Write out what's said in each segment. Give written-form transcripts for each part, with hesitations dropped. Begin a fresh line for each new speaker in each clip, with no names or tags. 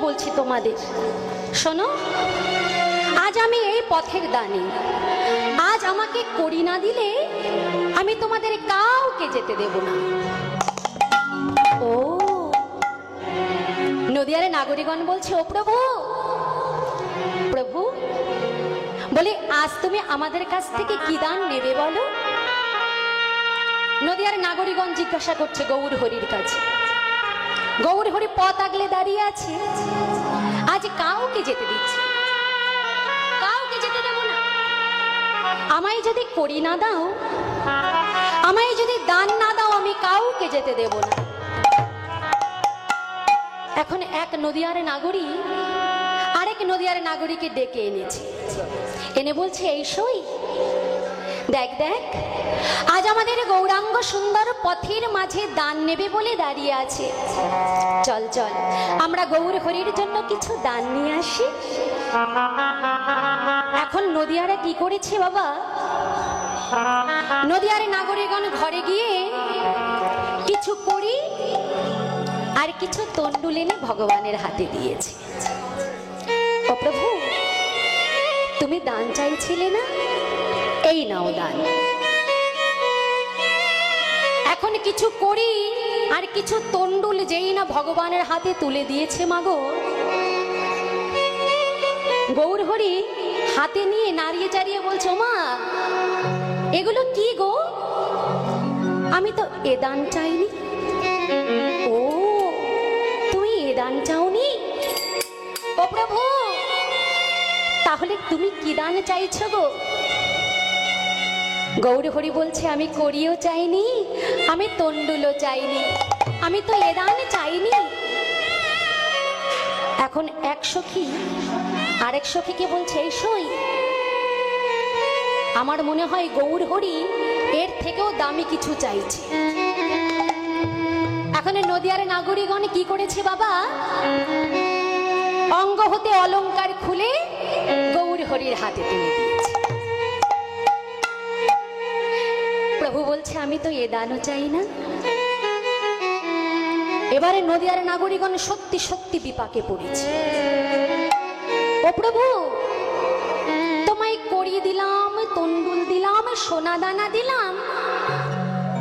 বলছি তোমাদের, শোনো, আজ আমি এই পথের দানি, আজ আমাকে করি না দিলে আমি তোমাদের কাউকে যেতে দেব না। ও নদিয়ার নাগরিকগণ বলছে, ও প্রভু, প্রভু বলে, আজ তুমি আমাদের কাছ থেকে কি দান নেবে বলো? নদিয়ার নাগরিকগণ জিজ্ঞাসা করছে গৌর হরির কাছে। গৌর হরি পথ আগলে দাঁড়িয়ে আছে, আজ কাউকে যেতে দিচ্ছে, কাউকে যেতে দেব না। আমায় যদি করি না দাও, আমায় যদি দান না দাও, আমি কাউকে যেতে দেব না। এখন এক নদিয়ার নাগরিক আরেক নদিয়ার নাগরিককে ডেকে এনেছে, এনে বলছে, এই সই দেখ দেখ, আজ আমাদের গৌরাঙ্গ সুন্দর পথের মাঝে দান নেবে বলে দাঁড়িয়ে আছে, চল চল আমরা গৌর হরির জন্য কিছু দান নিয়ে আসি। এখন নদিয়ারা কি করেছে বাবা, নদিয়ার নাগরিকগণ ঘরে গিয়ে কিছু করি আর কিছু তন্ডুল এনে ভগবানের হাতে দিয়েছে। ও প্রভু, তুমি দান চাইছিলে না, এই নাও দান। এখন কিছু করি আর কিছু তন্ডুল যেই না ভগবানের হাতে তুলে দিয়েছে, মাগো গৌর হরি হাতে নিয়ে নাড়িয়ে চাড়িয়ে বলছো, মা এগুলো কি গো? আমি তো এ দান চাইনি। ও তুমি এ দান চাওনি? ও প্রভু, তাহলে তুমি কি দান চাইছো গো? গৌর হরি বলছে, আমি করিও চাইনি, আমি তন্ডুলও চাইনি, আমি তো এ দান চাইনি। এখন এক সখী আরেক সখীকে বলছে, এই সই, আমার মনে হয় গৌর হরি এর থেকেও দামি কিছু চাইছে। এখন নদিয়ার নাগরিকগণ কি করেছে বাবা, অঙ্গ হতে অলংকার খুলে গৌর হরির হাতে তুলে দিয়েছে। প্রভু বলছে, আমি তো এ দানও চাই না। এবারে নদিয়ার নাগরিকগণ সত্যি সত্যি বিপাকে পড়েছে। ও প্রভু, তোমায় করি দিলাম, তন্ডুল দিলাম, সোনা দানা দিলাম,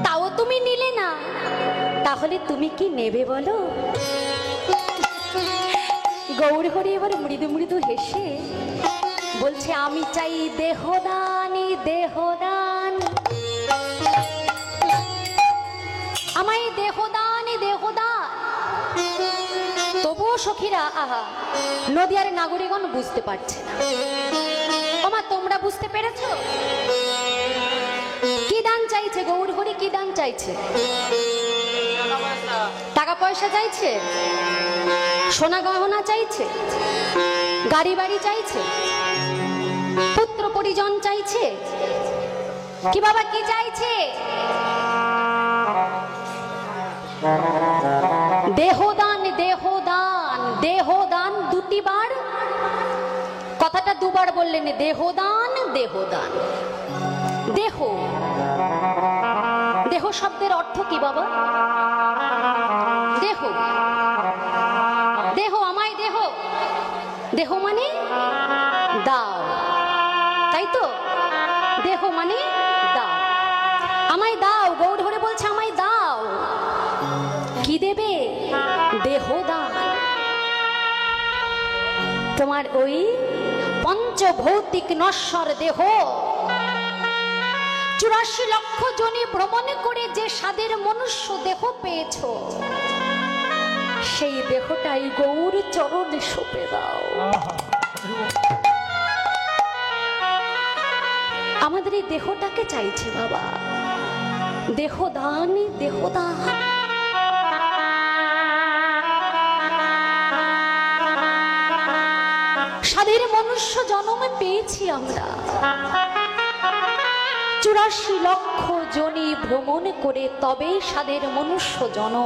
তাও তুমি নিলে না, তাহলে তুমি কি নেবে বলো? গৌর হরি এবার মৃদু মৃদু হেসে বলছে, আমি চাই দেহদান, দেহদান, আমায় দেহদান, দেহদান। তবুও সখীরা, আহা, নদিয়ার নাগরিকগণ বুঝতে পারছে না। ওমা, তোমরা বুঝতে পেরেছো কি দান চাইছে গৌর হরি? কি দান চাইছে? টাকা পয়সা চাইছে, সোনা গহনা চাইছে, গাড়ি বাড়ি চাইছে, পুত্র পরিজন চাইছে, কি বাবা কি চাইছে? দেহদান, দেহদান, দেহদান। দুটি বার কথাটা দুবার বললেন, দেহদান, দেহদান। দেহ, দেহ শব্দের অর্থ কি বাবা? দেহ, দেহ, আমায় দেহ, দেহ মানে দাও, তাই তো? দেহ মানে দাও, আমায় দাও। গৌর হরি বলছে, আমায় দাও। কি দেবে? দেহদান। তোমার ওই পঞ্চভৌতিক নশ্বর দেহ 84 লক্ষ জনে ভ্রমণ করে যে স্বাদের মনুষ্য দেহ পেয়েছ, সেই দেহটাই গৌর চরণে সঁপে দাও। আমাদের এই দেহটাকে চাইছে বাবা, দেহদান, দেহদান। স্বাদের মনুষ্য জন্ম পেয়েছি আমরা, 84 লক্ষ জনি ভ্রমণ করে তবে স্বাদের মনুষ্য জন্ম।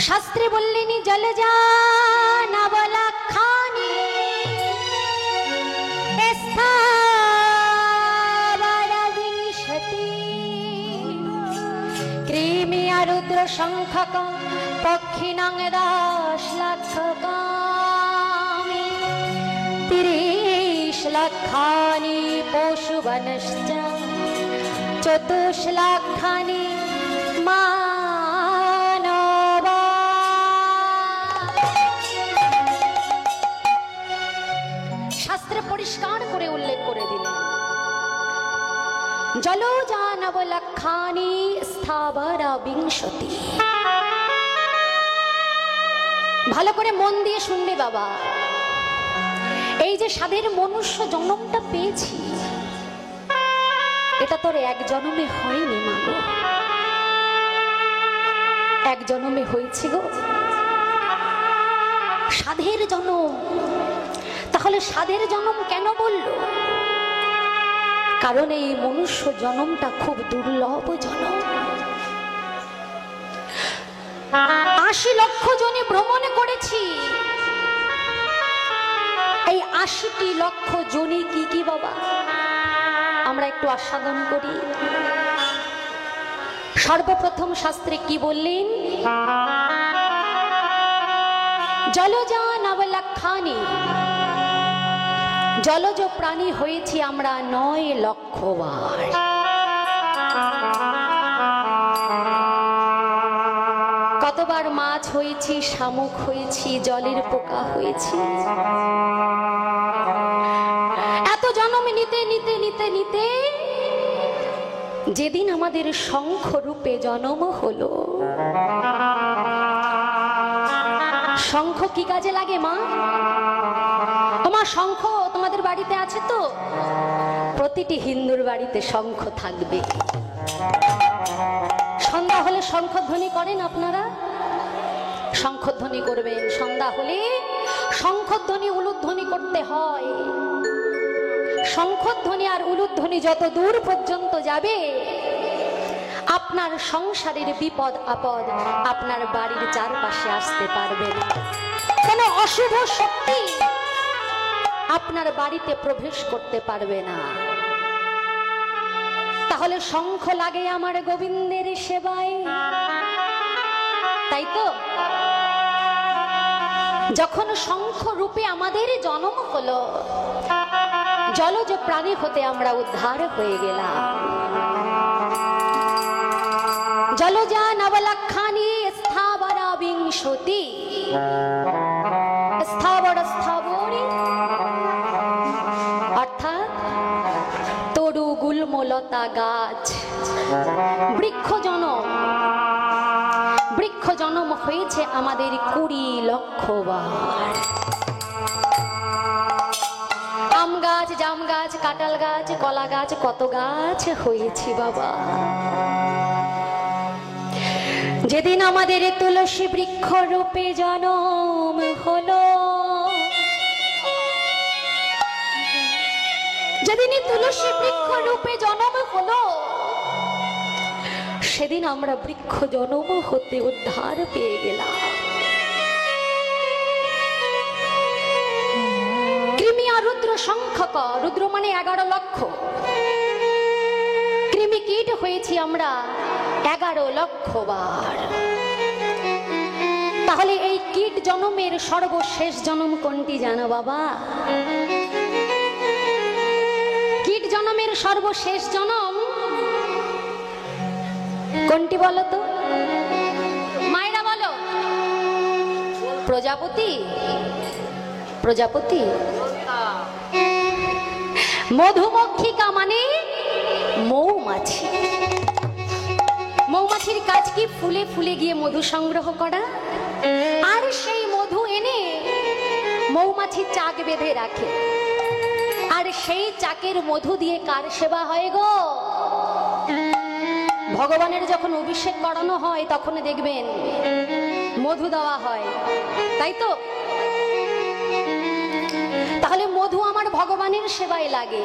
শাস্ত্রে বললেন, জলে যা না বলা খানি কৃমি আর রুদ্র সংখ্যক পক্ষিণাং 10 লক্ষ কামি 30 লক্ষানি পশুবনশ্চ 14 লক্ষানি মানবা। শাস্ত্রে পরিষ্কার করে উল্লেখ করে দিলেন জলজা 9 লক্ষানি স্থাবরা বিংশতি। ভালো করে মন দিয়ে শুনবে বাবা, এই যে সাধের মনুষ্য জন্মটা পেয়েছি এটা তোর এক জন্মে হয়নি মা গো, এক জন্মে হয়েছে গো সাধের জন্ম। তাহলে সাধের জন্ম কেন বললো? কারণ এই মনুষ্য জন্মটা খুব দুর্লভ জন্ম। 80 লক্ষ জনে ভ্রমণ করেছি। এই 80টি লক্ষ জনে কি কি বাবা আমরা একটু আস্বাদন করি। সর্বপ্রথম শাস্ত্রে কি বললেন? জলজা 9 লক্ষানি, জলজ প্রাণী হয়েছি আমরা 9 লক্ষ বার। কতবার মাছ হয়েছি, শামুক হয়েছি, জলের পোকা হয়েছি। এত জন্ম নিতে নিতে নিতে নিতে যেদিন আমাদের শঙ্খ রূপে জন্ম হলো। শঙ্খ কি কাজে লাগে মা? তোমার শঙ্খ তোমাদের বাড়িতে আছে তো? প্রতিটি হিন্দুর বাড়িতে শঙ্খ থাকবে। সন্ধ্যা হলে শঙ্খধ্বনি করেন আপনারা? শঙ্খধ্বনি করবেন। সন্ধ্যা হলে শঙ্খধ্বনি উলুধ্বনি করতে হয়। শঙ্খধ্বনি আর উলুধ্বনি যত দূর পর্যন্ত যাবে আপনার সংসারের বিপদ আপদ আপনার বাড়ির চারপাশে আসতে পারবে না। কোনো অশুভ শক্তি আপনার বাড়িতে প্রবেশ করতে পারবে না। তাহলে শঙ্খ লাগে আমার গোবিন্দের সেবায়, তাই তো? যখন শঙ্খ রূপে আমাদের জন্ম হলো, জলজ প্রাণী হতে আমরা উদ্ধার হয়ে গেলাম। জলজা 9 লক্ষানি স্থাবরা বিংশতি। স্থাবর স্থাবরী অর্থাৎ তরু গুল্মলতা গাছ, বৃক্ষ জনম। বৃক্ষ জন্ম হয়েছে আমাদের 20 লক্ষ বার। আম গাছ, জাম গাছ, কাঁঠাল গাছ, কলা গাছ, কত গাছ হয়েছে বাবা। যেদিন আমাদের তুলসী বৃক্ষ রূপে জন্ম হলো, যেদিন তুলসী বৃক্ষ রূপে জন্ম হলো, সেদিন আমরা বৃক্ষ জন্ম হতে উদ্ধার পেয়ে গেলাম। কৃমি আর রুদ্র সংখ্যক, রুদ্র মানে 11 লক্ষ, কৃমি কীট হয়েছি আমরা 11 লক্ষ বার। তাহলে এই কীট জন্মের সর্বশেষ জন্ম কোনটি জানো বাবা? কীট জন্মের সর্বশেষ জন্ম কোনটি বলো তো? মায়েরা বলো। প্রজাপতি। প্রজাপতি। মধুমক্ষিকা মানে মৌমাছি। মৌমাছির কাজ কি? ফুলে ফুলে গিয়ে মধু সংগ্রহ করা, আর সেই মধু এনে মৌমাছি চাক বেঁধে রাখে, আর সেই চাকের মধু দিয়ে কার সেবা হয় গো? ভগবানের যখন অভিষেক করানো হয় তখন দেখবেন মধু দেওয়া হয়, তাই তো? তাহলে মধু আমার ভগবানের সেবায় লাগে।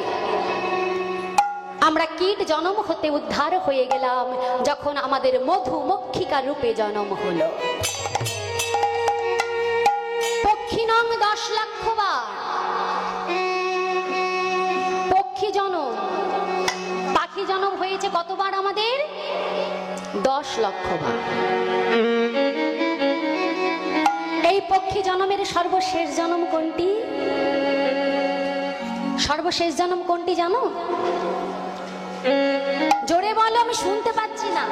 আমরা কীট জন্ম হতে উদ্ধার হয়ে গেলাম যখন আমাদের মধুমক্ষিকা রূপে জন্ম হলো। পক্ষিণাং 10 লক্ষ বার। পক্ষী জন্ম, পাখি জন্ম হয়েছে কতবার আমাদের? 10 লক্ষ বার। এই পক্ষী জন্মের সর্বশেষ জন্ম কোনটি? সর্বশেষ জন্ম কোনটি জানো? জোরে বলো, আমি শুনতে পাচ্ছি না।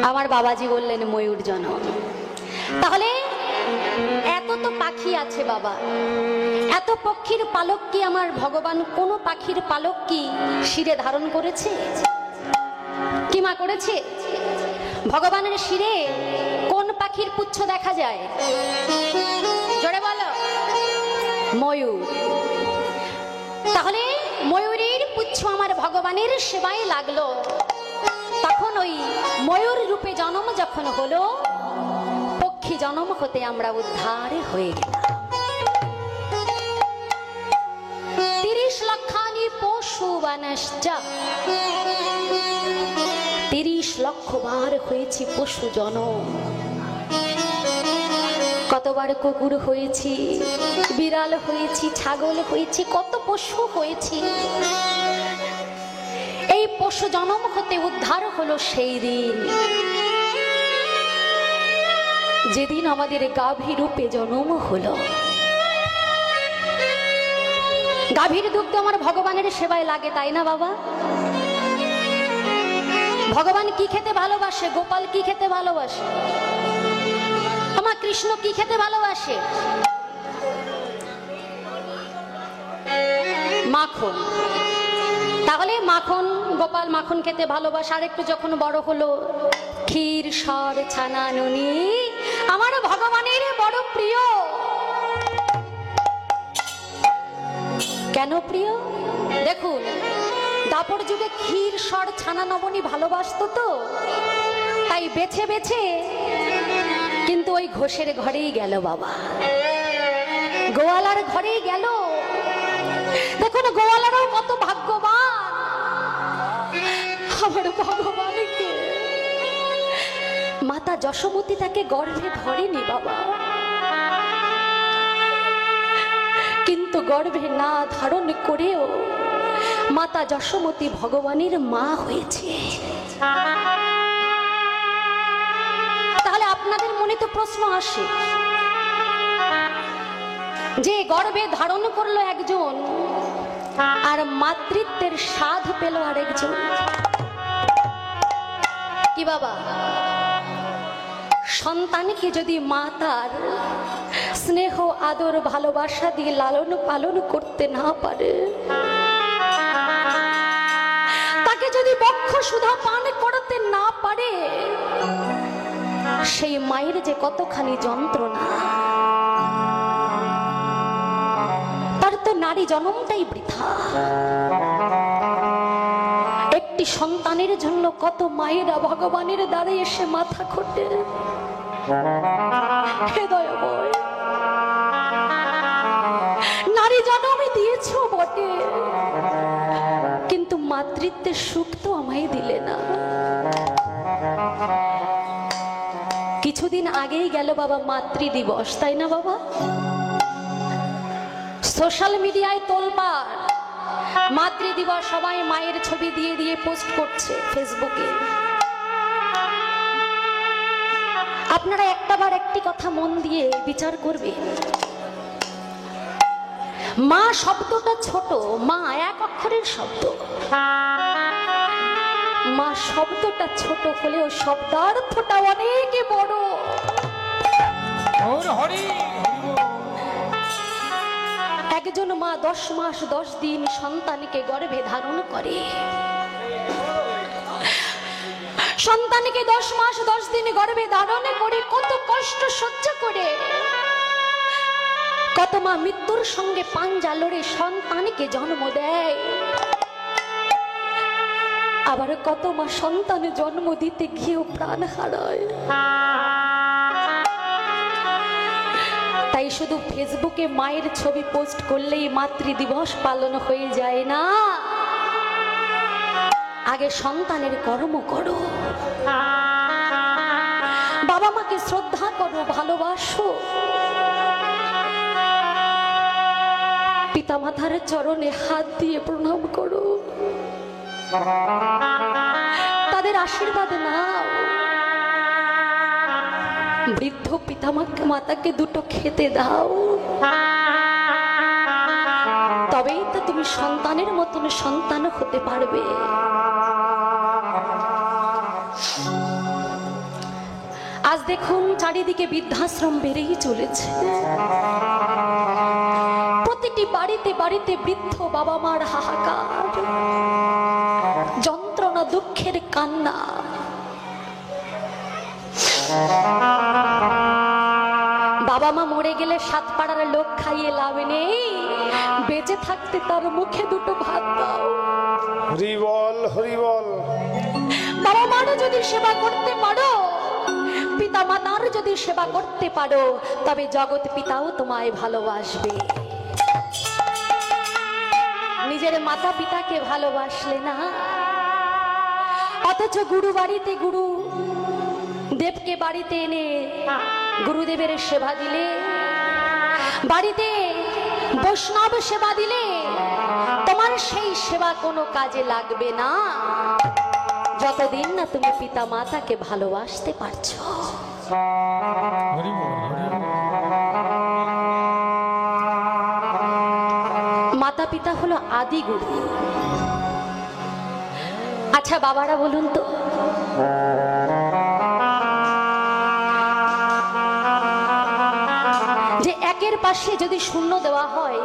আমার বাবাজি বললেন ময়ূর জন্ম। তাহলে এত তো পাখি আছে বাবা, এত পক্ষীর পালক কি আমার ভগবান কোন পাখির পালক কি শিরে ধারণ করেছে? কি মা করেছে? ভগবানের শিরে কোন পাখির পুচ্ছ দেখা যায়? জোরে বলো, ময়ূর। তাহলে ময়ূরের পুচ্ছ আমার ভগবানের সেবায় লাগলো, তখন ওই ময়ূর রূপে জন্ম যখন হলো, পক্ষী জন্ম হতে আমরা উদ্ধার হয়ে গেলাম। 30 লক্ষানি পশু বানশ্চ, 30 লক্ষ বার হয়েছি পশু জন্ম। কতবার কুকুর হয়েছি, বিড়াল হয়েছি, ছাগল হয়েছি, কত পশু হয়েছি। এই পশু জন্ম হতে উদ্ধার হলো সেই দিন যেদিন আমাদের গাভী রূপে জন্ম হলো। গাভীর দুগ্ধ আমার ভগবানের সেবায় লাগে, তাই না বাবা? ভগবান কি খেতে ভালোবাসে? গোপাল কি খেতে ভালোবাসে? আমার কৃষ্ণ কি খেতে ভালোবাসে? মাখন। তাহলে মাখন, গোপাল মাখন খেতে ভালোবাসে। আর একটু যখন বড় হলো, ক্ষীর, সর, ছানা, ননি আমার ভগবানের বড় প্রিয়। কেন প্রিয়? দেখুন, দাপর যুগে ক্ষীর, সর, ছানা, নবনী ভালোবাসতো তো, তাই বেছে বেছে কিন্তু ওই ঘোষের ঘরেই গেল বাবা, গোয়ালার ঘরেই গেল। দেখুন গোয়ালারও কত ভাগ্যবান, আমার ভগবানকে মাতা যশোমতী তাকে গর্ভে ধরেনি বাবা, কিন্তু গর্ভে না ধারণ করেও মাতা যশোমতী ভগবানের মা হয়েছে। তাহলে আপনাদের মনে তো প্রশ্ন আসে যে গর্ভে ধারণ করলো একজন আর মাতৃত্বের স্বাদ পেল আরেকজন, কি বাবা? সন্তানকে যদি মা তার স্নেহ, আদর, ভালোবাসা দিয়ে লালন পালন করতে না পারে, তাকে যদি বক্ষ সুধা পান করতে না পারে, সেই মায়ের যে কতখানি যন্ত্রণা, তার তো নারী জন্মটাই বৃথা। একটি সন্তানের জন্য কত মায়েরা ভগবানের দ্বারে এসে মাথা খোটে। হে দয়াময়, নারী জন্ম দিয়েছ বটে, কিন্তু মাতৃত্বের সুখ তো আমায় দিলে না। কিছুদিন আগেই গেল বাবা মাতৃ দিবস, তাই না বাবা? সোশ্যাল মিডিয়ায় তোলপাড়, মাতৃ দিবস, সবাই মায়ের ছবি দিয়ে দিয়ে পোস্ট করছে ফেসবুকে। আপনারা একটাবার একটি কথা মন দিয়ে বিচার করবেন, মা শব্দটা ছোট, মা এক অক্ষরের শব্দ, মা শব্দটা ছোট হলেও শব্দার্থটা অনেক বড়। একজন মা 10 মাস 10 দিন সন্তানকে গর্ভে ধারণ করে, সন্তানকে 10 মাস 10 দিন গর্ভে ধারণ করে কত কষ্ট সহ্য করে, কত মা মৃত্যুর সঙ্গে পাঞ্জা লড়ে সন্তানকে জন্ম দেয়, আবার কত মা সন্তানে জন্ম দিতে গিয়েও প্রাণ হারায়। তাই শুধু ফেসবুকে মায়ের ছবি পোস্ট করলেই মাতৃ দিবস পালন হয়ে যায় না, আগে সন্তানের কর্ম করো, বাবা মাকে শ্রদ্ধা করো, ভালোবাসো, পিতা মাতার চরণে হাত দিয়ে প্রণাম করো, তাদের আশীর্বাদ নাও। বৃদ্ধ মাতাকে দুটো খেতে দাও, তবেই তো তুমি সন্তানের মতন সন্তান হতে পারবে। আজ দেখুন চারিদিকে বৃদ্ধাশ্রম বেড়েই চলেছে। প্রতিটি বাড়িতে বাড়িতে বৃদ্ধ বাবা মার হাহাকার, যন্ত্রণা, দুঃখের কান্না। বাবা মা মরে গেলে সাত পাড়ার লোক খাইয়ে লাভ নেই, বেঁচে থাকতে তার মুখে দুটো ভাত দাও।
হরি বল, হরি বল।
বাবা মার যদি সেবা করতে পারো, পিতা মাতার যদি সেবা করতে পারো, তবে জগৎ পিতাও তোমায় ভালোবাসবে। নিজের মাতা পিতাকে ভালোবাসলে না, অথচ গুরু বাড়িতে গুরু দেবকে বাড়িতে এনে গুরুদেবের সেবা দিলে, বাড়িতে বৈষ্ণব সেবা দিলে তোমার সেই সেবা কোনো কাজে লাগবে না, যতদিন না তুমি পিতা মাতাকে ভালোবাসতে পারছো। মাতা পিতা হলো আদি গুরু। আচ্ছা বাবারা বলুন তো, যে একের পাশে যদি শূন্য দেওয়া হয়,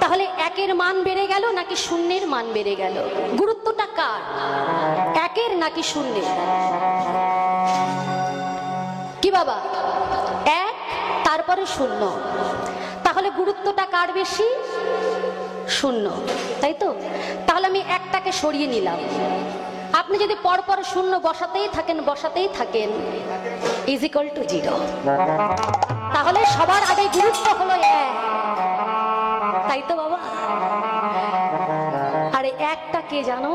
তাহলে একের মান বেড়ে গেল নাকি শূন্যের মান বেড়ে গেল? গুরুত্বটা কার, একের নাকি শূন্যের? কি বাবা, এক তারপরে শূন্য, তাহলে গুরুত্বটা কার বেশি? শূন্য, তাই তো? তাহলে আমি একটাকে সরিয়ে নিলাম। আপনি যদি পরপর শূন্য বসাতেই থাকেন ইজ ইকুয়াল টু 0, তাহলে সবার আগে গুরুত্ব হলো এক, তাই তো বাবা? আরে একটা কে জানো?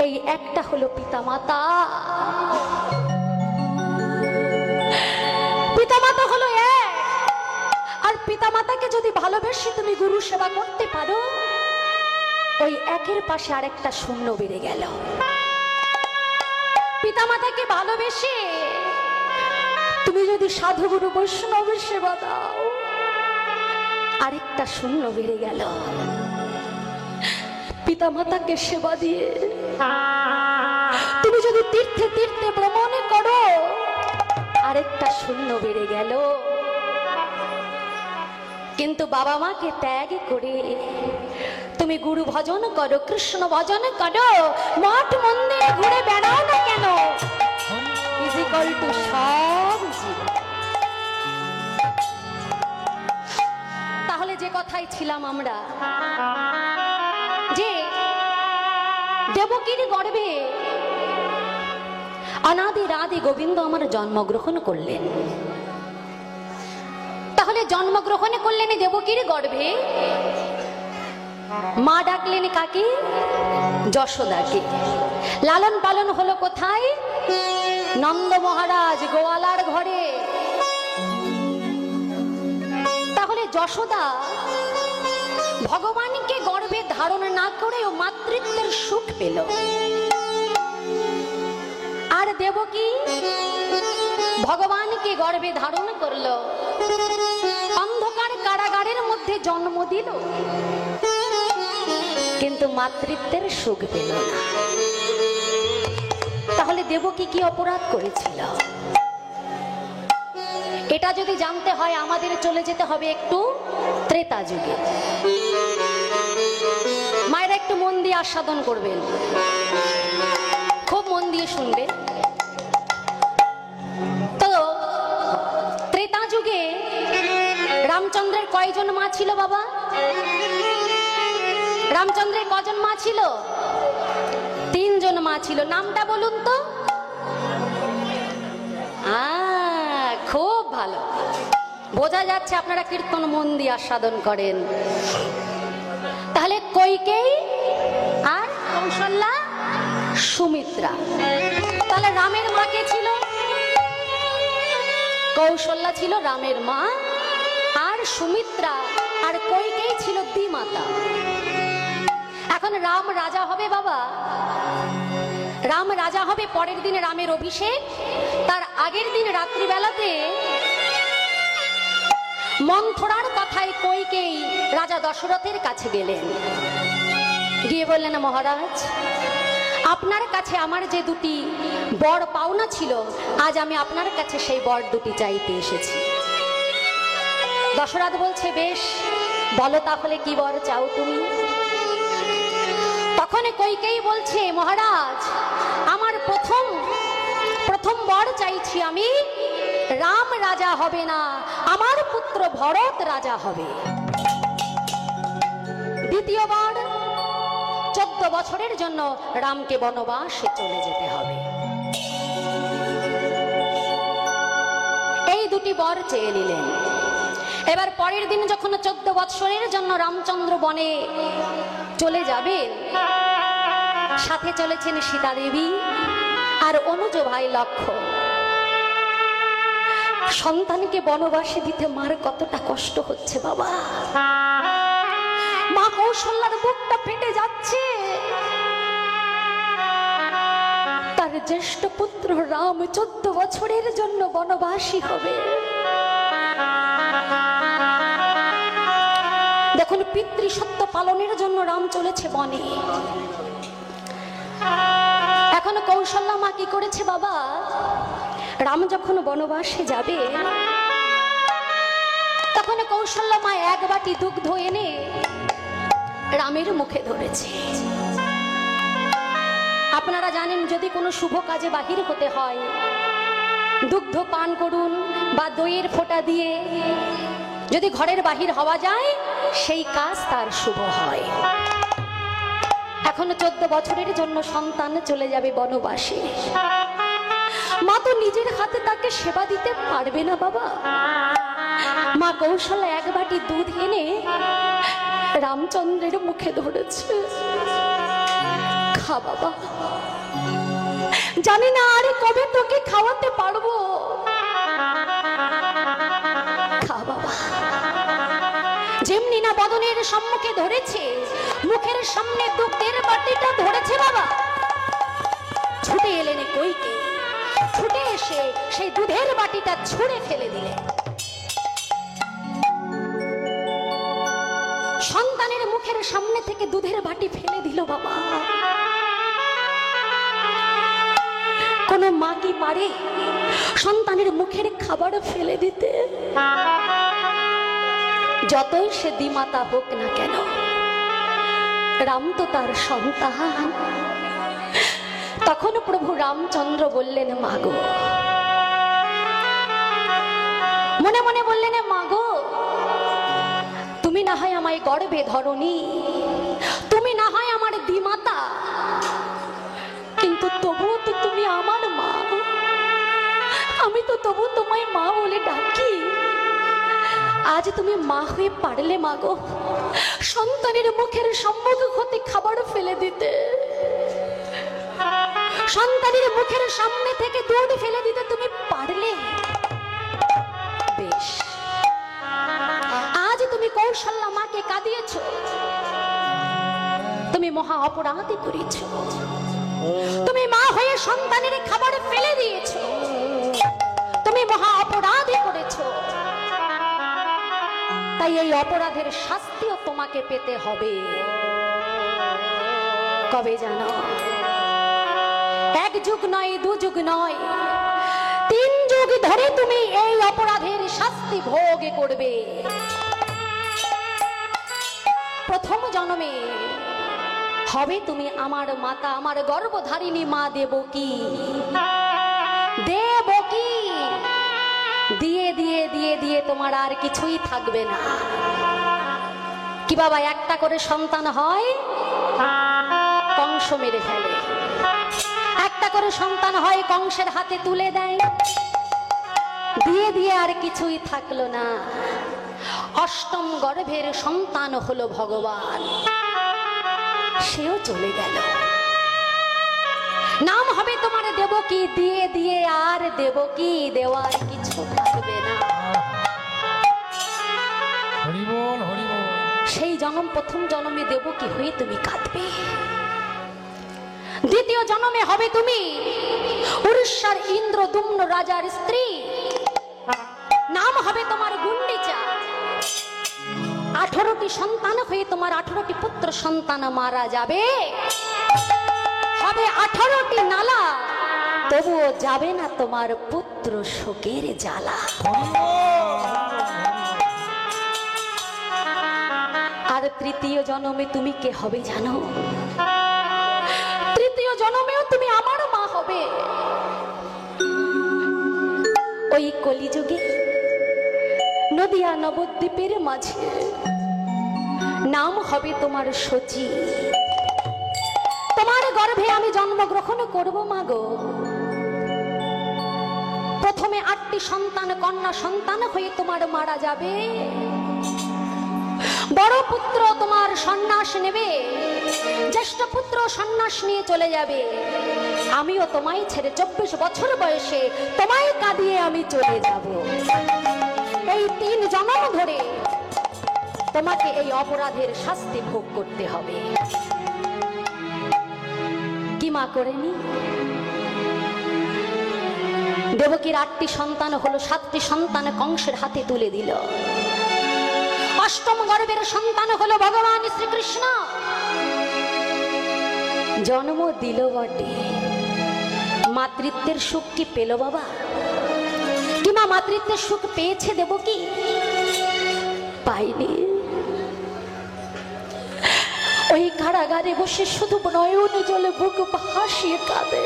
এই একটা হলো পিতা মাতা। পিতা মাতা হলো এক, আর পিতা মাতাকে যদি ভালোবেসে তুমি গুরু সেবা করতে পারো, ওই একের পাশে আরেকটা শূন্য বেড়ে গেল। পিতা মাতাকে ভালোবেসে তুমি যদি সাধু গুরু বৈষ্ণবের সেবা দাও, আরেকটা শূন্য বেড়ে গেল। পিতা মাতাকে সেবা দিয়ে তুমি যদি তীর্থে তীর্থে ভ্রমণে করো, আরেকটা শূন্য বেড়ে গেল। কিন্তু বাবা মাকে ত্যাগ করে তুমি গুরু ভজন করো, কৃষ্ণ ভজন করো, মঠ মন্দিরে ঘুরে বেড়াও না কেন, ইজ ইকুয়াল টু সব 0। তাহলে যে কথাই ছিলাম আমরা, যে দেবকীর গর্ভে অনাদি রাধি গোবিন্দ আমার জন্মগ্রহণ করলেন। তাহলে জন্মগ্রহণ করলেন দেবকীর গর্ভে, মা ডাকলেন কাকে? যশোদাকে। লালন পালন হলো কোথায়? নন্দ মহারাজ গোয়ালার ঘরে। তাহলে যশোদা ভগবানকে গর্ভে ধারণ না করেও মাতৃত্বের সুখ পেল, আর দেবকী ভগবানকে গর্ভে ধারণ করলো, অন্ধকার কারাগারের মধ্যে জন্ম দিল, কিন্তু মাতৃত্বের সুখ পেল না। তাহলে দেবকী কি অপরাধ করেছিল? এটা যদি জানতে হয় আমাদের চলে যেতে হবে একটু ত্রেতা যুগে। মায়েরা একটু মন দিয়ে আস্বাদন করবেন, খুব মন দিয়ে শুনবেন। তো ত্রেতা যুগে রামচন্দ্রের কয়জন মা ছিল বাবা? রামচন্দ্রের কজন মা ছিল? 3 জন মা ছিল। নামটা বলুন তো। খুব ভালো, বোঝা যাচ্ছে আপনারা কীর্তন মন দিয়ে আস্বাদন করেন। তাহলে কইকেয়ী আর কৌশল্যা, সুমিত্রা। তাহলে রামের মা কে ছিল? কৌশল্যা ছিল রামের মা, আর সুমিত্রা আর কইকেয়ী ছিল দ্বিমাতা। এখন রাম রাজা হবে বাবা, রাম রাজা হবে, পরের দিনে রামের অভিষেক। তার আগের দিন রাত্রিবেলাতে মন্থরার কথায় কইকেয়ী রাজা দশরথের কাছে গেলেন, গিয়ে বললেন, মহারাজ, আপনার কাছে আমার যে দুটি বর পাওনা ছিল, আজ আমি আপনার কাছে সেই বর দুটি চাইতে এসেছি। দশরথ বলছে, বেশ, বলো তাহলে কি বর চাও তুমি। তখন কইকেয়ী বলছে, মহারাজ, আমার প্রথম বর চাইছি আমি, রাম রাজা হবে না, আমার পুত্র ভরত রাজা হবে। দ্বিতীয় বর, 14 বছরের জন্য রামকে বনবাসে চলে যেতে হবে। এই দুটি বর চেয়ে নিলেন। এবার পরের দিন যখন 14 বৎসরের জন্য রামচন্দ্র বনে চলে যাবেন, সাথে চলেছেন সীতা দেবী আর অনুজ ভাই লক্ষ্মণ। সন্তানকে বনবাসে দিতে মার কতটা কষ্ট হচ্ছে বাবা। মা কৌশল্যার বুকটা ফেটে যাচ্ছে, তার জ্যেষ্ঠ পুত্র রাম 14 বছরের জন্য বনবাসী হবে। দেখুন, পিতৃসত্য পালনের জন্য রাম চলেছে বনে। এখন কৌশল্যা মা কি করেছে বাবা, রাম যখন বনবাসে যাবে, তখন কৌশল্যা মা 1 বাটি দুগ্ধ এনে রামের মুখে ধরেছে। আপনারা জানেন, যদি কোনো শুভ কাজে বাহির হতে হয়, দুগ্ধ পান করুন বা দইয়ের ফোঁটা দিয়ে যদি ঘরের বাহির হওয়া যায়, সেই কাজ তার শুভ হয়। এখন 14 বছরের জন্য সন্তান চলে যাবে বনবাসে, মা তো নিজের হাতে তাকে সেবা দিতে পারবে না বাবা। মা কৌশল্যা 1 বাটি দুধ এনে রামচন্দ্রের মুখে ধরেছে, খা বাবা, জানি না আরে কবে তোকে খাওয়াতে পারবো, খা বাবা। যেমনি না বদনের সম্মুখে ধরেছে, মুখের সামনে দুধের বাটিটা ধরেছে বাবা, ছুটে এলেন কইকেয়ী, ছুটে এসে সেই দুধের বাটিটা ছুঁড়ে ফেলে দিলেন। সন্তানের মুখের সামনে থেকে দুধের বাটি ফেলে দিল বাবা। কোন মা কি পারে সন্তানের মুখের খাবার ফেলে দিতে? যতই সে দ্বিমাতা হোক না কেন, রাম তো তার সন্তান। তখন প্রভু রামচন্দ্র বললেন, মাগো, মনে মনে বললেন, মাগো, তুমি না হয় আমায় গর্ভে ধরনি, তুমি না হয় আমার দ্বিমাতা, কিন্তু তবুও তো তুমি আমার মা, আমি তো তবু তোমায় মা বলে ডাকি। আজ তুমি মা হয়ে পারলে মাগো সন্তানের মুখের সম্মুখ হতে খাবার ফেলে দিতে, সন্তানের মুখের সামনে থেকে দুধ ফেলে দিতে তুমি পারলে? বেশ, আজ তুমি কৌশল্যা মাকে কাঁদিয়েছ, তুমি মহা অপরাধী করেছ, তুমি মা হয়ে সন্তানের খাবার ফেলে দিয়েছ, তুমি মহা অপরাধী করেছ। তাই এই অপরাধের শাস্তিও তোমাকে পেতে হবে। কবে জানো? 1 যুগ নয়, 2 যুগ নয়, 3 যুগ ধরে তুমি এই অপরাধের শাস্তি ভোগ করবে। প্রথম জন্মে হবে তুমি আমার মাতা, আমার গর্ভধারিণী মা দেবকী। দেবকী দিয়ে দিয়ে দিয়ে দিয়ে তোমার আর কিছুই থাকবে না। কি বাবা, একটা করে সন্তান হয়, কংস মেরে ফেলে, একটা করে সন্তান হয়, কংসের হাতে তুলে দেয়, দিয়ে দিয়ে আর কিছুই থাকলো না। অষ্টম গর্ভের সন্তান হলো ভগবান, সেও চলে গেল। নাম হবে তোমার দেবকী, দিয়ে দিয়ে আর দেবকী দেওয়ার কিছু থাকবে না। সেই জন্ম, প্রথম জন্মে দেবকী হয়ে তুমি কাঁদবে। দ্বিতীয় জন্মে হবে তুমি উড়িষ্যার ইন্দ্রদুম্ন রাজার স্ত্রী, নাম হবে তোমার গুন্ডিচা। 18টি সন্তান হয়ে তোমার 18টি পুত্র সন্তান মারা যাবে, হবে 18টি নালা, তবুও যাবে না তোমার পুত্র শোকের জ্বালা। আর তৃতীয় জন্মে তুমি কে হবে জানো? তৃতীয় জন্মেও তুমি আমার মা হবে। ওই কলিযুগে নদিয়া নবদ্বীপের মাঝে নাম হবে তোমার শচী। তোমার গর্ভে আমি জন্মগ্রহণ করব মাগো। প্রথমে 8টি সন্তান কন্যা সন্তান হয়ে তোমার মারা যাবে। বড় পুত্র তোমার সন্ন্যাস নেবে, জ্যেষ্ঠ পুত্র সন্ন্যাস নিয়ে চলে যাবে। আমিও তোমায় ছেড়ে 24 বছর বয়সে তোমায় কাঁদিয়ে আমি চলে যাব। এই 3 জন্ম ধরে তোমাকে এই অপরাধের শাস্তি ভোগ করতে হবে। কি মা করেনি? দেবকীর 8টি সন্তান হলো, 7টি সন্তান কংসের হাতে তুলে দিল। 8ম গর্ভের সন্তান হলো ভগবান শ্রীকৃষ্ণ। জন্ম দিল বটে, মাতৃত্বের সুখ কি পেল বাবা? কিংবা মাতৃত্বের সুখ পেয়েছে দেবকী? পাইনি। ওই কারাগারে বসে শুধু নয়ন জলে বুক ভাসিয়ে কাঁদে,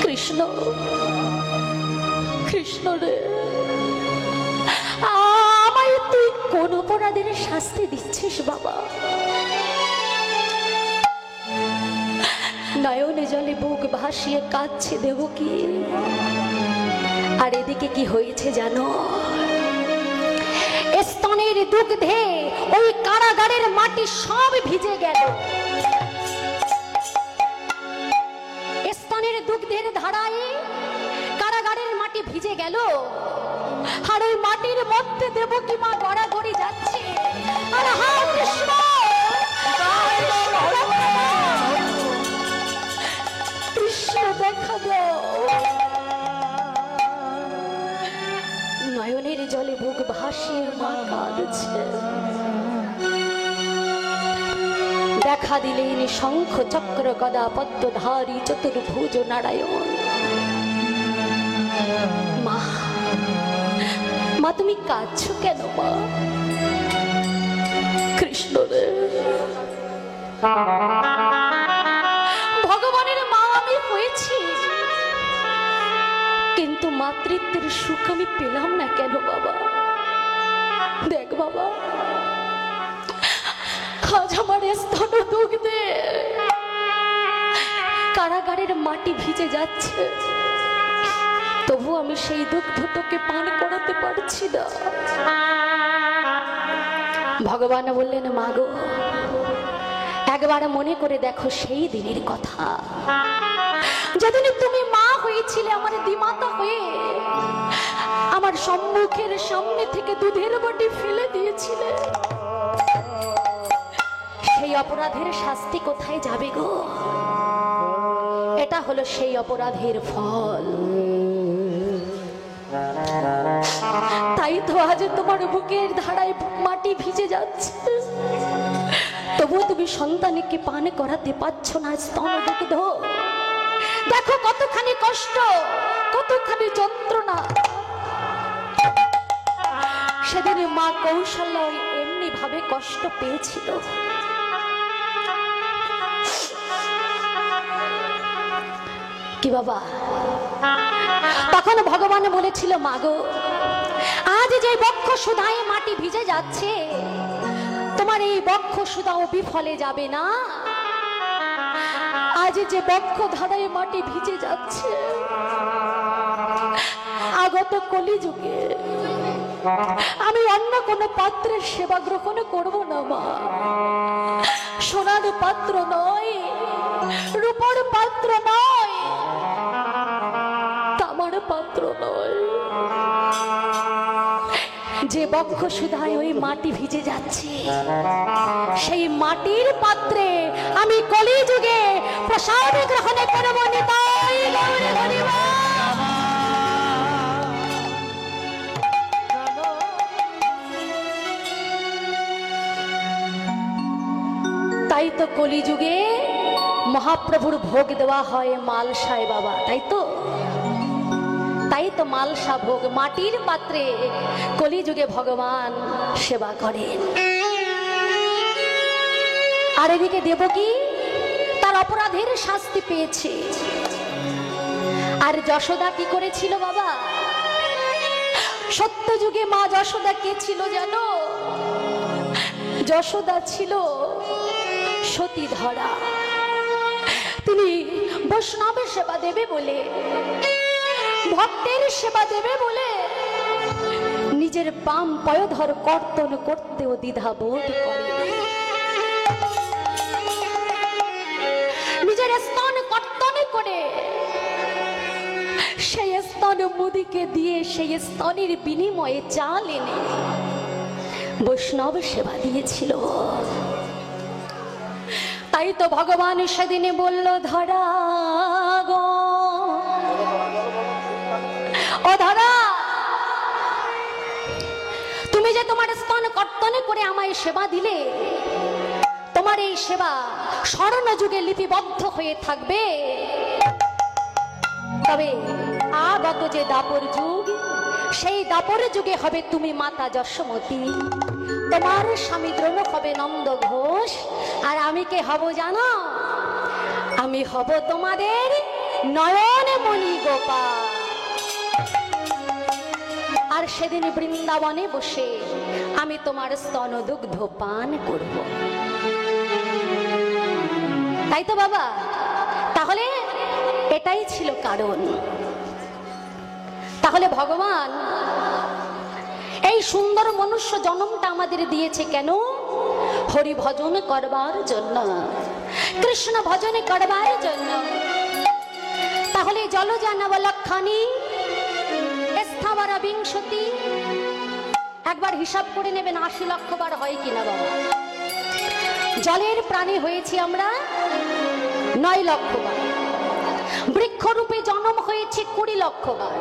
কৃষ্ণ কৃষ্ণ রে, আমায় তুই কোন অপরাধের শাস্তি দিচ্ছিস বাবা? নয়নে জলে বুক ভাসিয়ে কাঁদছে দেবকী। আর এদিকে কি হয়েছে জানো? স্তনের দুগ্ধে ওই কারাগারের মাটি সব ভিজে গেল। স্তনের দুগ্ধের ধারায় কারাগারের মাটি ভিজে গেল। আর ওই মাটির মধ্যে দেবকী মা গড়াগড়ি যাচ্ছে। আর হা কৃষ্ণ, কৃষ্ণ দেখা দাও। নয়নের জলে বুক ভাসিয়ে মা কাঁদছে। দেখা দিলেন শঙ্খ চক্র গদা পদ্মধারী চতুর্ভুজ নারায়ণ। মা, মা তুমি কাঁদছো কেন মা? কৃষ্ণ রে, ভগবানের মা আমি হয়েছি, কিন্তু মাতৃত্বের সুখ আমি পেলাম না কেন বাবা? দেখ বাবা, আজ আমার স্তন দুগ্ধে কারাগারের মাটি ভিজে যাচ্ছে, তবু আমি সেই দুগ্ধ তোকে পান করাতে পারছি না। ভগবান বললেন মাগো, একবার মনে করে দেখো সেই দিনের কথা, যেদিন তুমি মা হয়েছিলে আমার দিমাতা হয়ে, আমার সম্মুখের সামনে থেকে দুধের বাটি ফেলে দিয়েছিলে। সেই অপরাধের শাস্তি কোথায় যাবে গো? এটা হলো সেই অপরাধের ফল। তাই তো আজ তোমার বুকের ধারায় মাটি ভিজে যাচ্ছে, তবু তুমি সন্তানকে পান করাতে পারছো না স্তন দুগ্ধ। দেখো কতখানি কষ্ট, কতখানি যন্ত্রণা। সেদিন মা কৌশল্যা এমনি ভাবে কষ্ট পেয়েছিল। কি বাবা, তখন ভগবান বলেছিল মাগো, আজ যে বক্ষ সুধায় মাটি ভিজে যাচ্ছে, তোমার এই বক্ষ সুধাও বিফলে যাবে না। আজ যে বক্ষ ধারায় মাটি ভিজে যাচ্ছে, আগত কলিযুগে আমি অন্য কোনো পাত্রের সেবা গ্রহণ করব না মা। সোনার পাত্র নয়, রূপর পাত্র নয়, তামার পাত্র নয়, যে বক্ষ সুধায় ওই মাটি ভিজে যাচ্ছে, সেই মাটির পাত্রে আমি কলিযুগে প্রসাদ গ্রহণ করব। নিতাই গৌর হরি বল। তাই তো কলিযুগে মহাপ্রভুর ভোগ দেওয়া হয় মালসায় বাবা, তাই তো মালসা ভোগ মাটির পাত্রে কলিযুগে ভগবান সেবা করেন। আর এদিকে দেবকী তার অপরাধের শাস্তি পেয়েছে। আর যশোদা কি করেছিল বাবা? সত্য যুগে মা যশোদা কে ছিল জানো? যশোদা ছিল সতী ধরা। তিনি বৈষ্ণবের সেবা দেবে বলে, ভক্তের সেবা দেবে বলে নিজের বাম পয়োধর কর্তন করতেও দ্বিধাবোধ করে। নিজের স্তন কর্তন করে সেই স্তন মুদিকে দিয়ে সেই স্তনের বিনিময়ে চাল এনে বৈষ্ণব সেবা দিয়েছিল। তাই তো ভগবান সেদিনে বলল, ধরা গো, ও ধরা, তুমি যে তোমার স্তন কর্তন করে আমায় সেবা দিলে, তোমার এই সেবা স্বর্ণ যুগে লিপিবদ্ধ হয়ে থাকবে। তবে আগত যে দাপর যুগ, সেই দাপর যুগে হবে তুমি মাতা যশোমতী, তোমার স্বামী দ্রোণ হবে নন্দ ঘোষ, আর আমি কে হব জানো? আমি হব তোমাদের নয়নমণি গোপাল। আর সেদিন বৃন্দাবনে বসে আমি তোমার স্তন দুগ্ধ পান করব। তাই তো বাবা, তাহলে এটাই ছিল কারণ। তাহলে ভগবান এই সুন্দর মনুষ্য জন্মটা আমাদের দিয়েছে কেন? হরি ভজন করবার জন্য, কৃষ্ণ ভজন করবার জন্য। তাহলে জলজা নবলক্ষণী স্থাবরা বিংশতি, একবার হিসাব করে নেবেন ৮০ লক্ষ বার হয় কিনা বাবা। জলের প্রাণী হয়েছি আমরা ৯ লক্ষ বার, বৃক্ষরূপে জন্ম হয়েছে ২০ লক্ষ বার,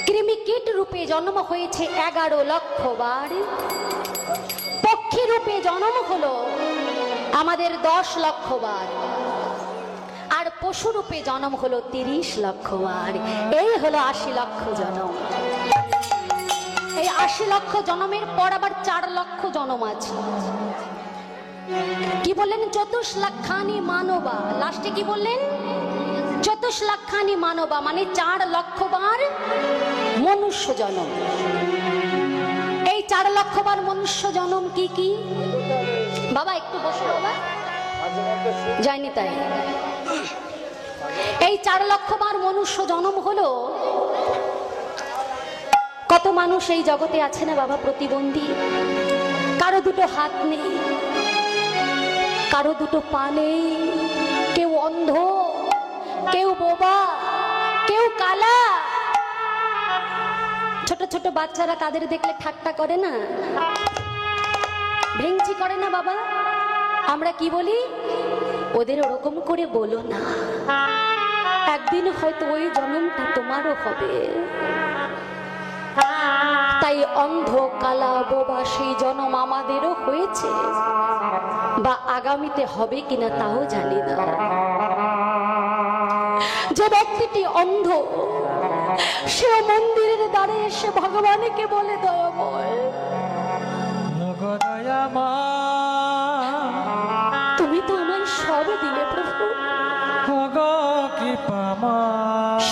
কৃমি কীট রূপে জন্ম হয়েছে ১১ লক্ষ বার, পক্ষী রূপে জন্ম হলো আমাদের ১০ লক্ষ বার, আর পশু রূপে জন্ম হলো ৩০ লক্ষ বার। এই হলো ৮০ লক্ষ জন্ম। এই ৮০ লক্ষ জন্মের পর আবার ৪ লক্ষ জন্ম আছে। কি বললেন? ২৪ লাখানি মানবা। লাস্টে কি বললেন? ২৪ লাখানি মানবা, মানে ৪ লক্ষ বার মনুষ্য জন্ম। এই ৪ লক্ষ বার মনুষ্য জন্ম কি কি বাবা? একটু বসো বাবা, যায়নি তাই। এই ৪ লক্ষ বার মনুষ্য জন্ম হলো। কত মানুষ এই জগতে আছে না বাবা প্রতিবন্ধী, কারো দুটো হাত নেই, কারো দুটো পা নেই, কেউ অন্ধ, কেউ বোবা, কেউ কালা। ছোট ছোট বাচ্চারা কাদের দেখলে ঠাট্টা করে না, ভেঙচি করে না বাবা? আমরা কি বলি? ওদের ওরকম করে বলো না, একদিন হয়তো ওই জন্মটা তোমারও হবে। তাই অন্ধ, কালা, বোবা সেই জন্ম আমাদেরও হয়েছে, বা আগামীতে হবে কিনা তাও জানি না। যে ব্যক্তিটি অন্ধ, সে মন্দিরের দ্বারে এসে ভগবানকে বলে, দয়াময়, তুমি তো আমায় সব দিলে প্রভু,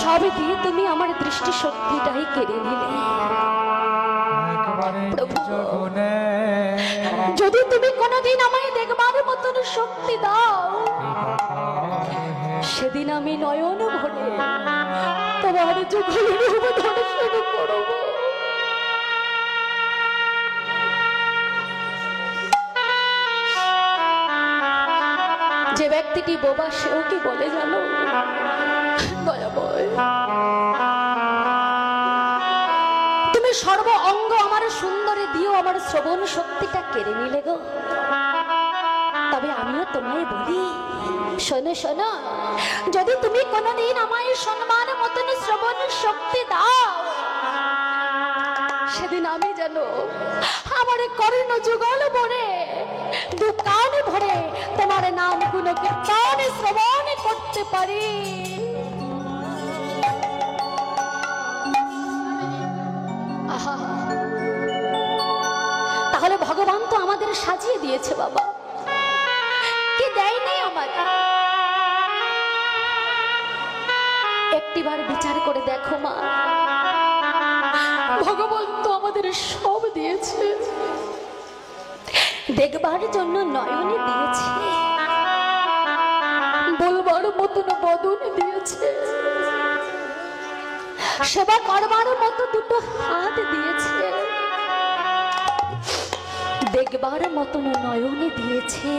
সব দিয়ে তুমি আমার দৃষ্টি শক্তিটাই কেড়ে নিলে। যদি তুমি কোনোদিন আমায় দেখবার মতন শক্তি দাও, সেদিন আমি নয়ন ভরে তোমার যুগল রূপ দর্শন করব। যে ব্যক্তিটি বোবা, সেও কি বলে জানো? দয়াময়, তুমি সর্ব অঙ্গ আমার শ্রবণ শক্তিটা কেড়ে নিলে গো। তবে আমিও তোমায় বলি, শোনো শোনো, যদি তুমি কোনোদিন আমায় সম্মান মতন শ্রবণ শক্তি দাও, সেদিন আমি যেন আমার কর্ণ যুগল ভরে দু কান ভরে তোমার নাম গুণ কীর্তন শ্রবণ করতে পারি। আহা, তাহলে ভগবান তো আমাদের সাজিয়ে দিয়েছে বাবা, কি দেয়নি আমাদের? একটিবার বিচার করে দেখো মা, ভগবান তো আমাদের সব দিয়েছে। দেখবার জন্য নয়নে দিয়েছে, বলবার মতন বদন দিয়েছে, সেবা করবার মতো দুটো হাত দিয়েছে, দেখবার মতন নয়নে দিয়েছে,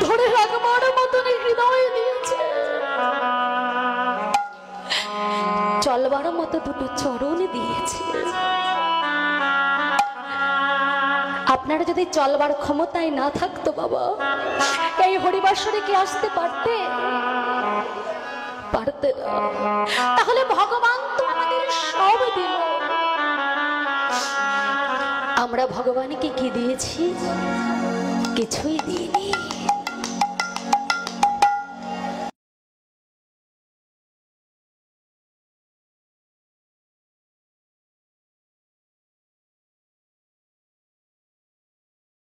ধরে রাখবার মতন হৃদয় দিয়েছে, চলবার মতো দুটো চরণ দিয়েছে। আপনারা যদি চলবার ক্ষমতায় না থাকতো বাবা, এই হরিবাসরে কি আসতে পারতে? পারতে না। তাহলে ভগবান তো আমাদের সব দিল, আমরা ভগবানকে কি দিয়েছি? কিছুই দিইনি।